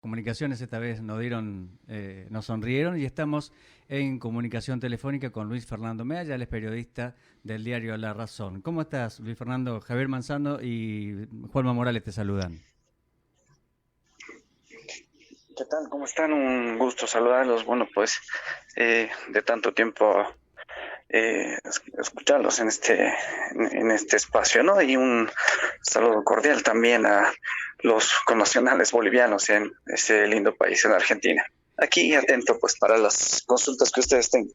comunicaciones esta vez nos sonrieron y estamos en comunicación telefónica con Luis Fernando Meaya, él es periodista del diario La Razón. ¿Cómo estás, Luis Fernando? Javier Manzano y Juanma Morales te saludan. ¿Qué tal? ¿Cómo están? Un gusto saludarlos. Bueno, pues de tanto tiempo escucharlos en este espacio, ¿no? Y un saludo cordial también a los connacionales bolivianos en este lindo país, en Argentina. Aquí atento pues para las consultas que ustedes tengan.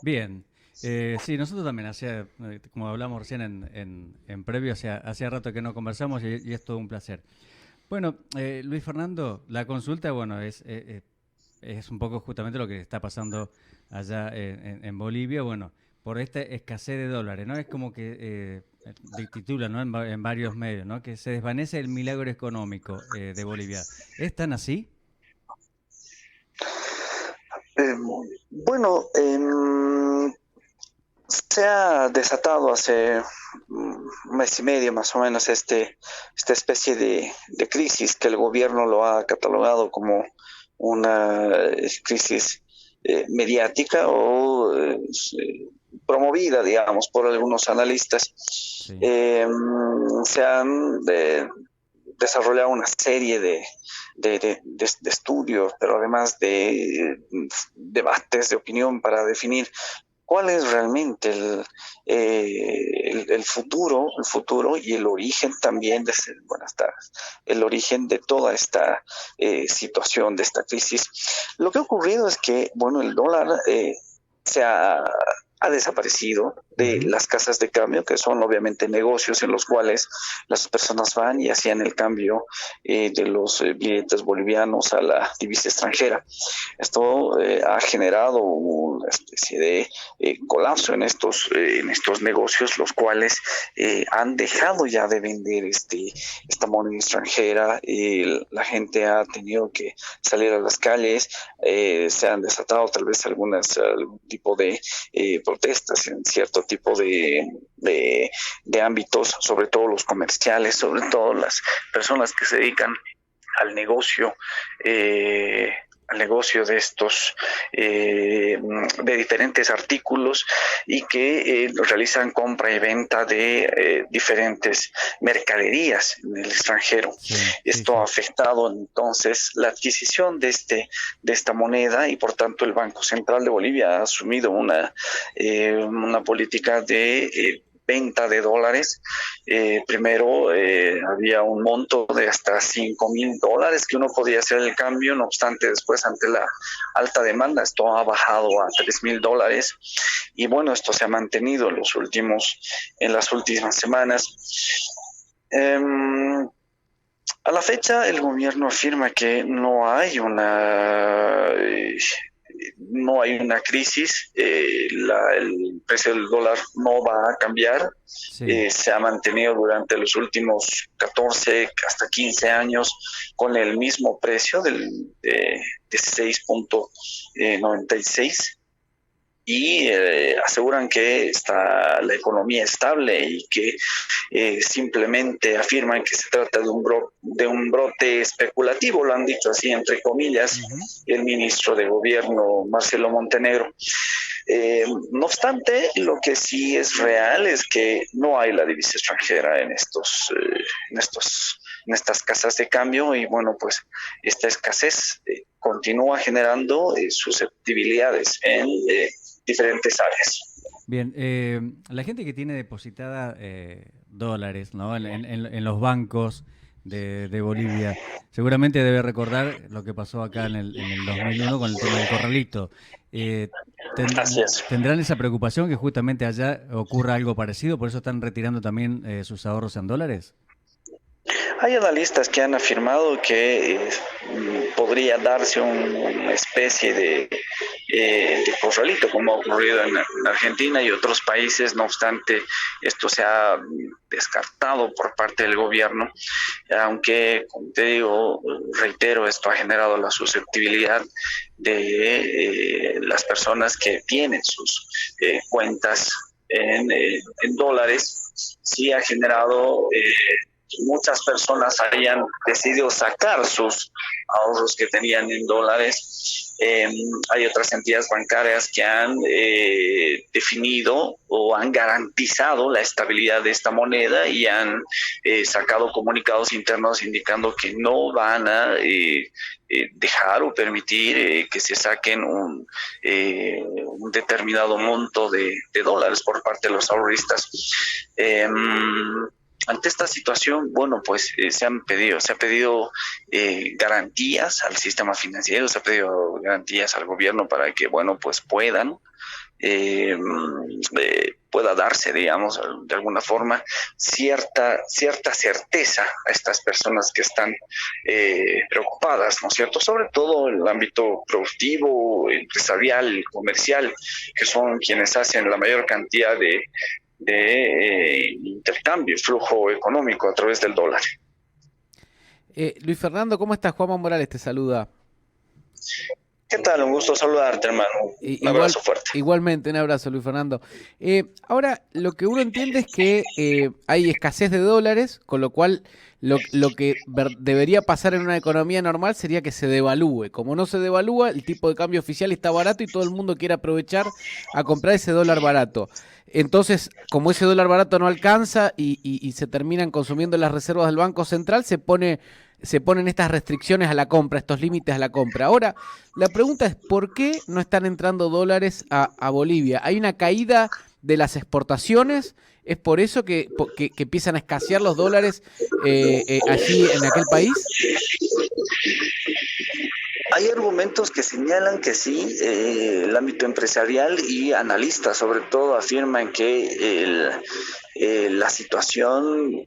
Bien. Sí, nosotros también, como hablamos recién en previo, hacía rato que no conversamos y es todo un placer. Bueno, Luis Fernando, la consulta, bueno, es un poco justamente lo que está pasando allá en Bolivia, bueno, por esta escasez de dólares, ¿no? Es como que titulan, ¿no? En varios medios, ¿no? Que se desvanece el milagro económico de Bolivia. ¿Es tan así? Eh, bueno, se ha desatado hace un mes y medio más o menos esta especie de crisis que el gobierno lo ha catalogado como una crisis mediática o promovida, digamos, por algunos analistas. Sí. Se han desarrollado una serie de estudios, pero además de debates de opinión para definir cuál es realmente el futuro y el origen también buenas tardes, el origen de toda esta situación, de esta crisis. Lo que ha ocurrido es que, bueno, el dólar se ha desaparecido de Ujú. las casas de cambio, que son obviamente negocios en los cuales las personas van y hacían el cambio de los billetes bolivianos a la divisa extranjera. Esto ha generado una especie de colapso en estos negocios, los cuales han dejado ya de vender esta moneda extranjera. La gente ha tenido que salir a las calles, se han desatado tal vez algún tipo de protestas en cierto tipo de ámbitos, sobre todo los comerciales, sobre todo las personas que se dedican al negocio eh, de estos de diferentes artículos y que realizan compra y venta de diferentes mercaderías en el extranjero. Sí, sí, Esto ha sí. afectado entonces la adquisición de esta moneda y por tanto el Banco Central de Bolivia ha asumido una política de venta de dólares. Primero había un monto de hasta $5,000 que uno podía hacer el cambio, no obstante después ante la alta demanda esto ha bajado a $3,000 y bueno, esto se ha mantenido en las últimas semanas. A la fecha, el gobierno afirma que no hay una crisis, el precio del dólar no va a cambiar, Sí. se ha mantenido durante los últimos 14 hasta 15 años con el mismo precio de 6.96 y aseguran que está la economía estable y que simplemente afirman que se trata de un brote especulativo, lo han dicho así entre comillas Ujú. el ministro de gobierno Marcelo Montenegro. No obstante, lo que sí es real es que no hay la divisa extranjera en estas casas de cambio y bueno, pues esta escasez continúa generando susceptibilidades en diferentes áreas. Bien, la gente que tiene depositada dólares, ¿no? En los bancos de Bolivia, seguramente debe recordar lo que pasó acá en el 2001 con el tema del corralito. Eh, Así es. ¿Tendrán esa preocupación que justamente allá ocurra algo parecido? ¿Por eso están retirando también sus ahorros en dólares? Hay analistas que han afirmado que podría darse una especie de corralito, como ha ocurrido en Argentina y otros países. No obstante, esto se ha descartado por parte del gobierno, aunque, como te digo, reitero, esto ha generado la susceptibilidad de las personas que tienen sus cuentas en dólares. Sí ha generado muchas personas hayan decidido sacar sus ahorros que tenían en dólares. Hay otras entidades bancarias que han definido o han garantizado la estabilidad de esta moneda y han sacado comunicados internos indicando que no van a dejar o permitir que se saquen un determinado monto de dólares por parte de los ahorristas. Ante esta situación, bueno, pues se ha pedido garantías al sistema financiero, se ha pedido garantías al gobierno para que, bueno, pues pueda darse, digamos, de alguna forma, cierta certeza a estas personas que están preocupadas, ¿no es cierto? Sobre todo en el ámbito productivo, empresarial, comercial, que son quienes hacen la mayor cantidad de intercambio, flujo económico a través del dólar. Luis Fernando, ¿cómo estás? Juanma Morales te saluda. ¿Qué tal? Un gusto saludarte, hermano. Un abrazo fuerte. Igualmente, un abrazo, Luis Fernando. Ahora, lo que uno entiende es que hay escasez de dólares, con lo cual lo que debería pasar en una economía normal sería que se devalúe. Como no se devalúa, el tipo de cambio oficial está barato y todo el mundo quiere aprovechar a comprar ese dólar barato. Entonces, como ese dólar barato no alcanza y se terminan consumiendo las reservas del Banco Central, se ponen estas restricciones a la compra, estos límites a la compra. Ahora, la pregunta es, ¿por qué no están entrando dólares a Bolivia? ¿Hay una caída de las exportaciones? ¿Es por eso que empiezan a escasear los dólares allí en aquel país? Hay argumentos que señalan que sí, el ámbito empresarial y analistas sobre todo afirman que la situación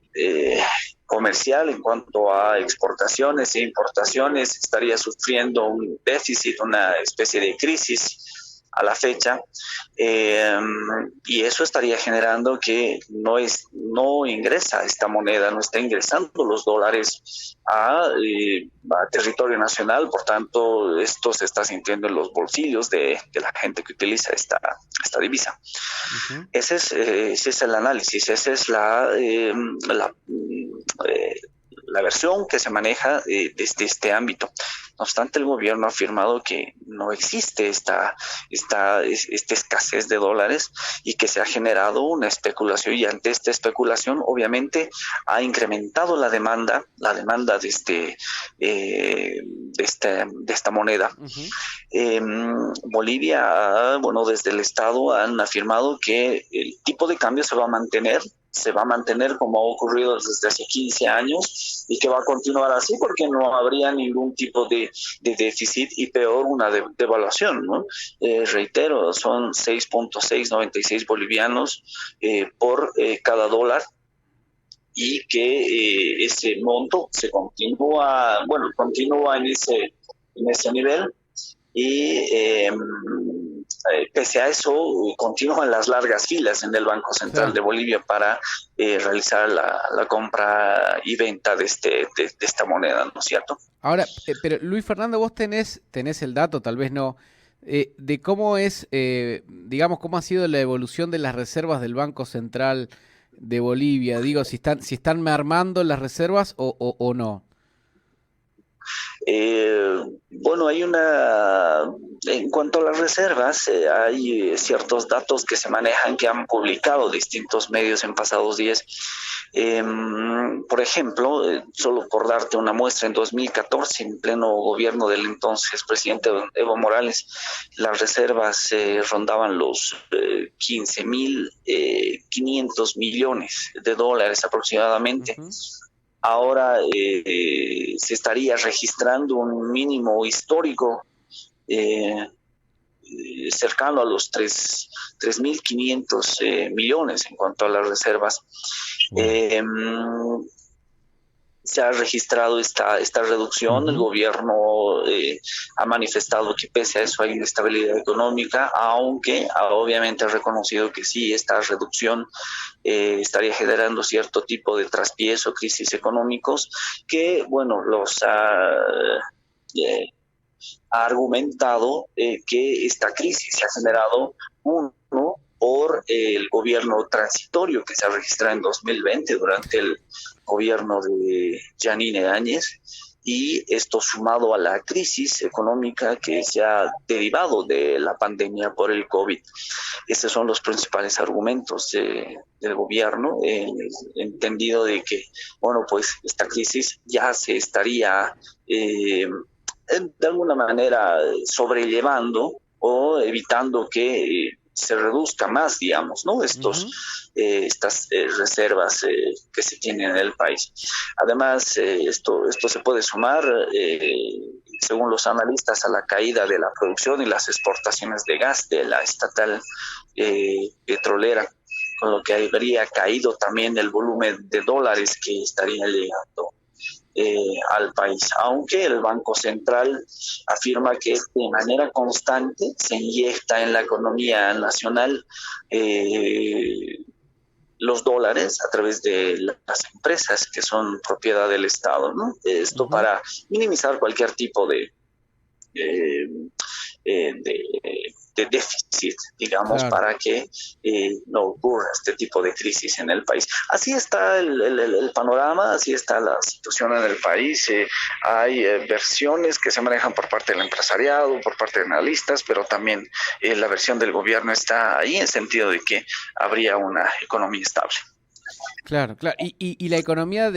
comercial en cuanto a exportaciones e importaciones estaría sufriendo un déficit, una especie de crisis a la fecha, y eso estaría generando que no ingresa esta moneda, no está ingresando los dólares a territorio nacional, por tanto esto se está sintiendo en los bolsillos de la gente que utiliza esta divisa. Uh-huh. Ese es el análisis, esa es la versión que se maneja desde este ámbito. No obstante, el gobierno ha afirmado que no existe esta escasez de dólares y que se ha generado una especulación, y ante esta especulación obviamente ha incrementado la demanda de esta moneda. Uh-huh. Bolivia, desde el Estado han afirmado que el tipo de cambio se va a mantener como ha ocurrido desde hace 15 años y que va a continuar así porque no habría ningún tipo de déficit y peor una devaluación, ¿no? Reitero, son 6.696 bolivianos por cada dólar, y que ese monto continúa en ese nivel, y pese a eso continúan las largas filas en el Banco Central de Bolivia para realizar la compra y venta de esta moneda, ¿no es cierto? Ahora, pero Luis Fernando, vos tenés el dato, tal vez no, de cómo es, digamos, cómo ha sido la evolución de las reservas del Banco Central de Bolivia. Digo, si están mermando las reservas o no. Hay en cuanto a las reservas, hay ciertos datos que se manejan, que han publicado distintos medios en pasados días. Por ejemplo, solo por darte una muestra, en 2014, en pleno gobierno del entonces presidente Evo Morales, las reservas rondaban los 15.500 millones de dólares aproximadamente. Uh-huh. Ahora se estaría registrando un mínimo histórico cercano a los 3.500 millones en cuanto a las reservas. Se ha registrado esta reducción. El gobierno ha manifestado que pese a eso hay inestabilidad económica, aunque obviamente ha reconocido que sí, esta reducción estaría generando cierto tipo de traspiés o crisis económicos que, los ha argumentado que esta crisis se ha generado, por el gobierno transitorio que se ha registrado en 2020 durante gobierno de Yanine Áñez, y esto sumado a la crisis económica que se ha derivado de la pandemia por el COVID. Esos son los principales argumentos del gobierno, en el entendido de que, bueno, pues esta crisis ya se estaría de alguna manera sobrellevando o evitando que se reduzca más, digamos, ¿no? Estas reservas que se tienen en el país. Además, esto se puede sumar, según los analistas, a la caída de la producción y las exportaciones de gas de la estatal petrolera, con lo que habría caído también el volumen de dólares que estaría llegando al país, aunque el Banco Central afirma que de manera constante se inyecta en la economía nacional los dólares a través de las empresas que son propiedad del Estado, ¿no? Esto para minimizar cualquier tipo de déficit, digamos, claro, para que no ocurra este tipo de crisis en el país. Así está el panorama, así está la situación en el país. Hay versiones que se manejan por parte del empresariado, por parte de analistas, pero también la versión del gobierno está ahí en sentido de que habría una economía estable. Claro, claro. Y la economía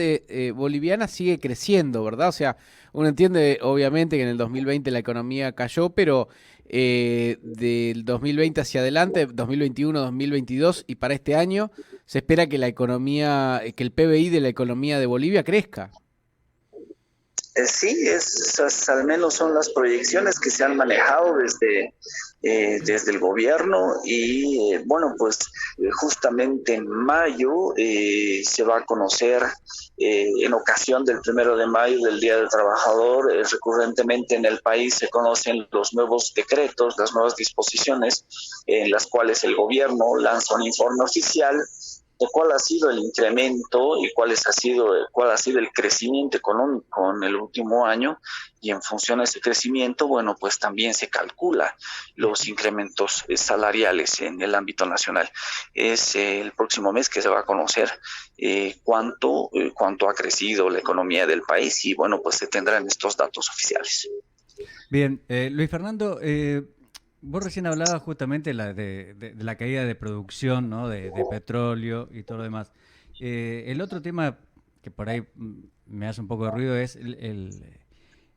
boliviana sigue creciendo, ¿verdad? O sea, uno entiende obviamente que en el 2020 la economía cayó, pero del 2020 hacia adelante, 2021, 2022 y para este año, se espera que que el PBI de la economía de Bolivia crezca. Sí, esas al menos son las proyecciones que se han manejado desde el gobierno y bueno, pues justamente en mayo se va a conocer en ocasión del 1 de mayo, del Día del Trabajador, recurrentemente en el país se conocen los nuevos decretos, las nuevas disposiciones en las cuales el gobierno lanza un informe oficial de cuál ha sido el incremento y cuál ha sido el crecimiento económico en el último año, y en función de ese crecimiento, bueno, pues también se calcula los incrementos salariales en el ámbito nacional. Es el próximo mes que se va a conocer cuánto ha crecido la economía del país y bueno, pues se tendrán estos datos oficiales. Bien, Luis Fernando, vos recién hablabas justamente de la caída de producción, ¿no? de petróleo y todo lo demás. El otro tema que por ahí me hace un poco de ruido es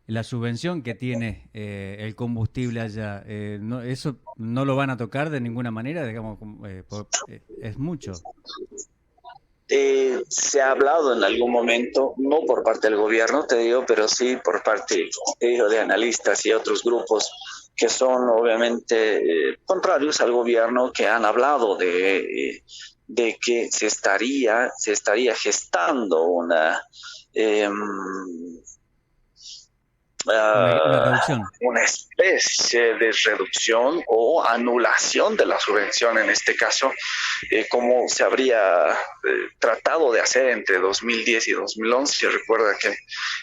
la subvención que tiene el combustible allá. ¿Eso no lo van a tocar de ninguna manera? Digamos, es mucho. Se ha hablado en algún momento, no por parte del gobierno, te digo, pero sí por parte de analistas y otros grupos que son obviamente contrarios al gobierno, que han hablado de que se estaría gestando una reducción. Una especie de reducción o anulación de la subvención en este caso, como se habría tratado de hacer entre 2010 y 2011. Recuerda que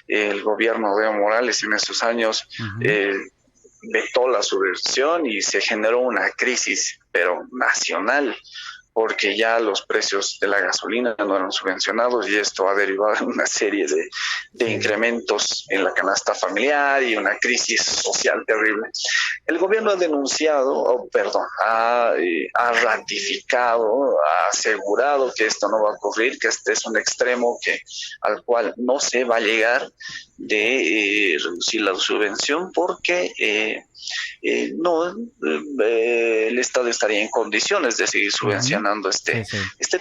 el gobierno de Evo Morales en esos años vetó la subvención y se generó una crisis, pero nacional, porque ya los precios de la gasolina no eran subvencionados y esto ha derivado en una serie de incrementos en la canasta familiar y una crisis social terrible. El gobierno ha denunciado, ha ratificado, ha asegurado que esto no va a ocurrir, que este es un extremo al cual no se va a llegar de reducir la subvención porque el Estado estaría en condiciones de seguir subvencionando este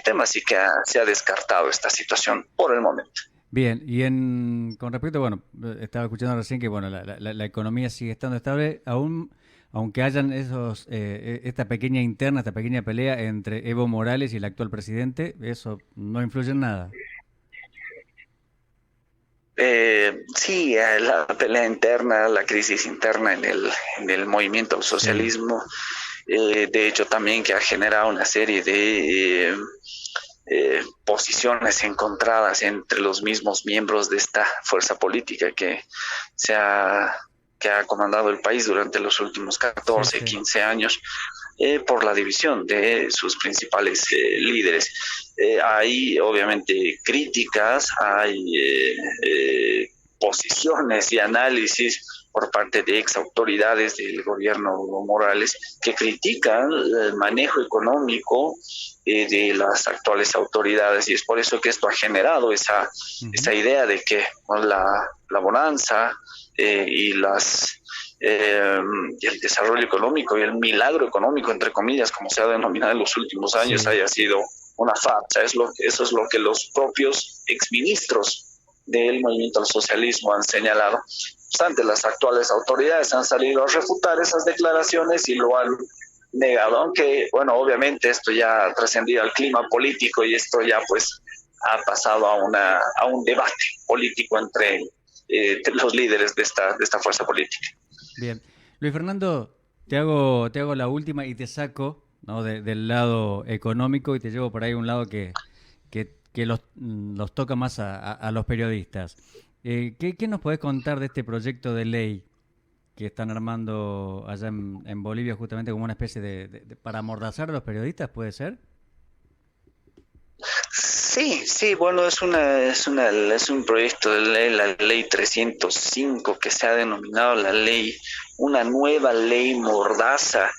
tema, así que se ha descartado esta situación por el momento. Bien, y con respecto, bueno, estaba escuchando recién que bueno, la economía sigue estando estable, aunque hayan esta pequeña interna, esta pequeña pelea entre Evo Morales y el actual presidente, eso no influye en nada. Sí, la pelea interna, la crisis interna en el movimiento al socialismo, de hecho también que ha generado una serie de posiciones encontradas entre los mismos miembros de esta fuerza política que se ha que ha comandado el país durante los últimos 14, 15 años, por la división de sus principales líderes. Hay obviamente críticas, hay posiciones y análisis por parte de ex autoridades del gobierno Evo Morales que critican el manejo económico de las actuales autoridades, y es por eso que esto ha generado esa idea de que la bonanza y el desarrollo económico y el milagro económico, entre comillas, como se ha denominado en los últimos años, haya sido una farsa. Eso es lo que los propios exministros del movimiento al socialismo han señalado. Obstante, las actuales autoridades han salido a refutar esas declaraciones y lo han negado, aunque, bueno, obviamente esto ya ha trascendido al clima político y esto ya pues ha pasado a un debate político entre los líderes de esta fuerza política. Bien. Luis Fernando, te hago la última y te saco, ¿no?, del lado económico y te llevo por ahí a un lado que los toca más a los periodistas. ¿Qué nos podés contar de este proyecto de ley que están armando allá en Bolivia, justamente como una especie para amordazar a los periodistas, puede ser? Sí, bueno, es un proyecto de ley, la ley 305, que se ha denominado una nueva ley mordaza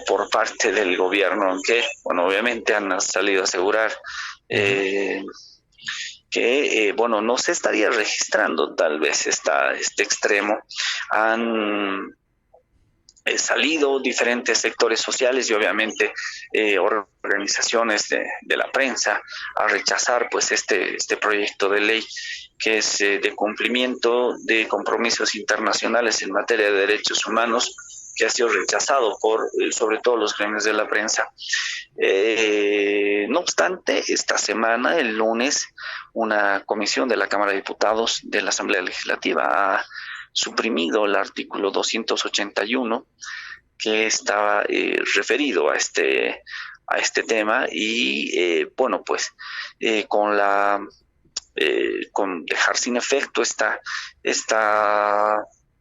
por parte del gobierno, aunque, bueno, obviamente han salido a asegurar que, bueno, no se estaría registrando tal vez este extremo. Han salido diferentes sectores sociales y obviamente organizaciones de la prensa a rechazar pues este proyecto de ley, que es de cumplimiento de compromisos internacionales en materia de derechos humanos, que ha sido rechazado por sobre todo los gremios de la prensa. No obstante, esta semana, el lunes, una comisión de la Cámara de Diputados de la Asamblea Legislativa ha suprimido el artículo 281 que estaba referido a este tema, y bueno, pues con dejar sin efecto esta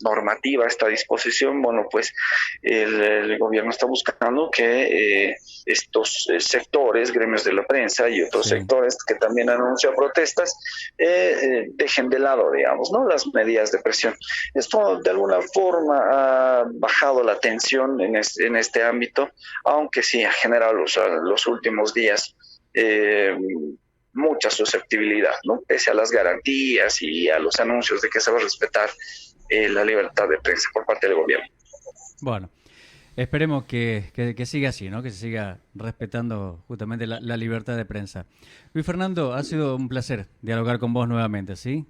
normativa, esta disposición, bueno, pues el gobierno está buscando que estos sectores, gremios de la prensa y otros sectores que también han anunciado protestas, dejen de lado, digamos, ¿no?, las medidas de presión. Esto de alguna forma ha bajado la tensión en este ámbito, aunque sí ha generado los últimos días mucha susceptibilidad, ¿no?, pese a las garantías y a los anuncios de que se va a respetar la libertad de prensa por parte del gobierno. Bueno, esperemos que siga así, ¿no?, que se siga respetando justamente la libertad de prensa. Luis Fernando, ha sido un placer dialogar con vos nuevamente, ¿sí?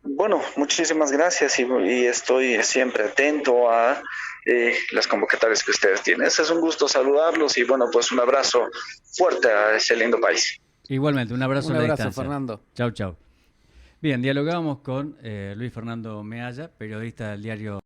Bueno, muchísimas gracias y estoy siempre atento a las convocatorias que ustedes tienen. Es un gusto saludarlos y, bueno, pues un abrazo fuerte a ese lindo país. Igualmente, un abrazo a la distancia. Fernando. Chau. Bien, dialogábamos con Luis Fernando Mealla, periodista del diario